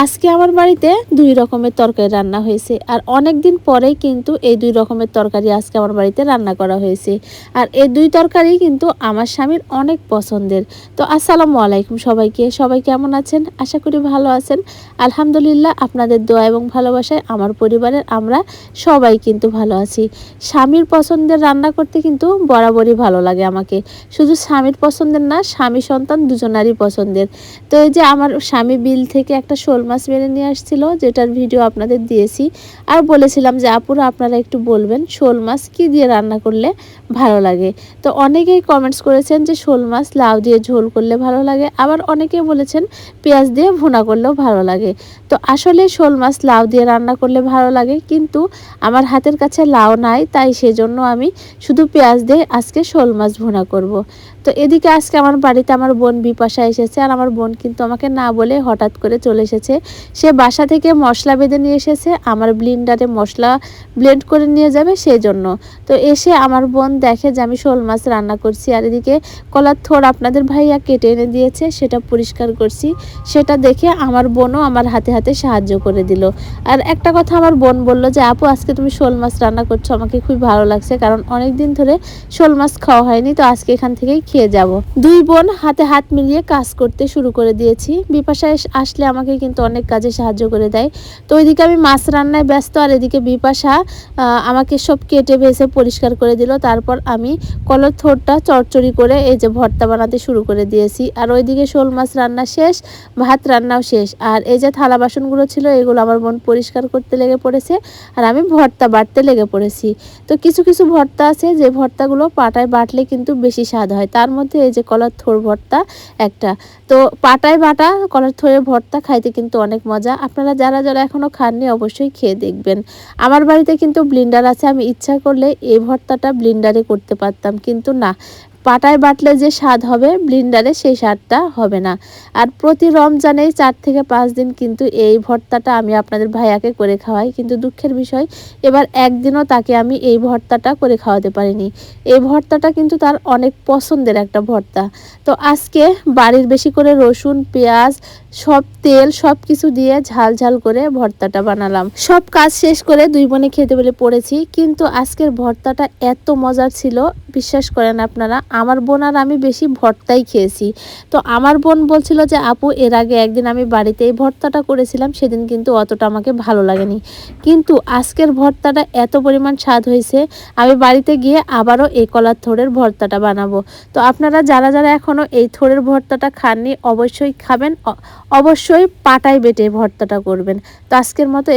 আজকে আমার বাড়িতে ২ রকমের তরকারি রান্না হয়েছে। আর অনেক দিন পরেই কিন্তু এই ২ রকমের তরকারি আজকে আমার বাড়িতে রান্না করা হয়েছে। আর এই ২ তরকারি কিন্তু আমার স্বামীর অনেক পছন্দের। তো আসসালামু আলাইকুম সবাইকে। সবাই কেমন আছেন? আশা করি ভালো আছেন। আলহামদুলিল্লাহ আপনাদের দোয়া এবং ভালোবাসায় আমার পরিবারের আমরা সবাই কিন্তু ভালো আছি। স্বামীর পছন্দের রান্না করতে কিন্তু বরাবরই ভালো লাগে আমাকে। শুধু স্বামীর পছন্দের না, স্বামী সন্তান দুজনারই পছন্দের। তো এই যে আমার স্বামী বিল থেকে একটা শোল মাছ মেরে নিয়ে আসছিল, যেটার ভিডিও আপনাদের দিয়েছি। আর বলেছিলাম যে আপুরা আপনারা একটু বলবেন শোল মাছ কী দিয়ে রান্না করলে ভালো লাগে। তো অনেকেই কমেন্টস করেছেন যে শোল মাছ লাউ দিয়ে ঝোল করলে ভালো লাগে, আবার অনেকেই বলেছেন পেঁয়াজ দিয়ে ভুনা করলেও ভালো লাগে। তো আসলে শোল মাছ লাউ দিয়ে রান্না করলে ভালো লাগে, কিন্তু আমার হাতের কাছে লাউ নাই, তাই সেজন্য আমি শুধু পেঁয়াজ দিয়ে আজকে শোল মাছ ভুনা করব। তো এদিকে আজকে আমার বাড়িতে আমার বোন বিপাশা এসেছে। আর আমার বোন কিন্তু আমাকে না বলে হঠাৎ করে চলে এসেছে। সে বাসা থেকে মশলা বেঁধে নিয়ে এসেছে, আমার ব্লেন্ডারে মশলা ব্লেন্ড করে নিয়ে যাবে সেই জন্য। তো এসে আমার বোন দেখে যে আমি শোল মাছ রান্না করছি, আর এদিকে কলার থোড় আপনাদের ভাইয়া কেটে এনে দিয়েছে, সেটা পরিষ্কার করছি। সেটা দেখে আমার বোনও আমার হাতে হাতে সাহায্য করে দিল। আর একটা কথা আমার বোন বলল যে আপু আজকে তুমি শোল মাছ রান্না করছো, আমাকে খুব ভালো লাগছে, কারণ অনেক দিন ধরে শোল মাছ খাওয়া হয়নি, তো আজকে এখান থেকেই খেয়ে যাব। দুই বোন হাতে হাত মিলিয়ে কাজ করতে শুরু করে দিয়েছি। বিপাশা আসলে আমাকে কিন্তু অনেক কাজে সাহায্য করে দেয়। তো ওইদিকে আমি মাছ রান্নায় ব্যস্ত, আর এদিকে বিপাশা আমাকে সব কেটে ভেজে পরিষ্কার করে দিল। তারপর আমি কলার থোড়টা চড়চড়ি করে এই যে ভর্তা বানাতে শুরু করে দিয়েছি। আর ওইদিকে শোল মাছ রান্না শেষ, ভাত রান্নাও শেষ। আর এই যে থালা বাসনগুলো ছিল এগুলো আমার বোন পরিষ্কার করতে লেগে পড়েছে, আর আমি ভর্তা বাটতে লেগে পড়েছি। তো কিছু কিছু ভর্তা আছে যে ভর্তাগুলো পাটায় বাটলে কিন্তু বেশি স্বাদ হয়, তার মধ্যে এই যে কলার থোড় ভর্তা একটা। তো পাটায় বাটা কলার থোড়ের ভর্তা খাইতে কিন্তু অনেক মজা। আপনারা যারা যারা এখনও খাননি অবশ্যই খেয়ে দেখবেন। আমার বাড়িতে কিন্তু ব্লেন্ডার আছে, আমি ইচ্ছা করলে এই ভর্তাটা ব্লেন্ডারে করতে পারতাম, কিন্তু না, পাটায় বাটলে যে স্বাদ হবে ব্লেন্ডারে সেই স্বাদটা হবে না। আর প্রতি রমজানেই 4 থেকে 5 দিন কিন্তু এই ভর্তাটা আমি আপনাদের ভাইয়াকে করে খাওয়াই, কিন্তু দুঃখের বিষয় এবার একদিনও তাকে আমি এই ভর্তাটা করে খাওয়াতে পারিনি। এই ভর্তাটা কিন্তু তার অনেক পছন্দের একটা ভর্তা। তো আজকে বাড়ির বেশি করে রসুন, পেঁয়াজ, সব তেল সব কিছু দিয়ে ঝাল ঝাল করে ভর্তাটা বানালাম। সব কাজ শেষ করে দুই বোনে খেতে বলে পড়েছি, কিন্তু আজকের ভর্তাটা এত মজার ছিল বিশ্বাস করেন আপনারা, আমার বোন আর আমি বেশি ভর্তাই খেয়েছি। তো আমার বোন বলছিল যে আপু এর আগে একদিন আমি বাড়িতে এই ভর্তাটা করেছিলাম, সেদিন কিন্তু অতটা আমাকে ভালো লাগেনি, কিন্তু আজকের ভর্তাটা এত পরিমাণ স্বাদ হয়েছে, আমি বাড়িতে গিয়ে আবারও এই কলার থোড়ের ভর্তাটা বানাবো। তো আপনারা যারা যারা এখনও এই থোড়ের ভর্তাটা খাননি অবশ্যই খাবেন, অবশ্যই পাটায় বেটে ভর্তাটা করবেন। তো আজকের মতো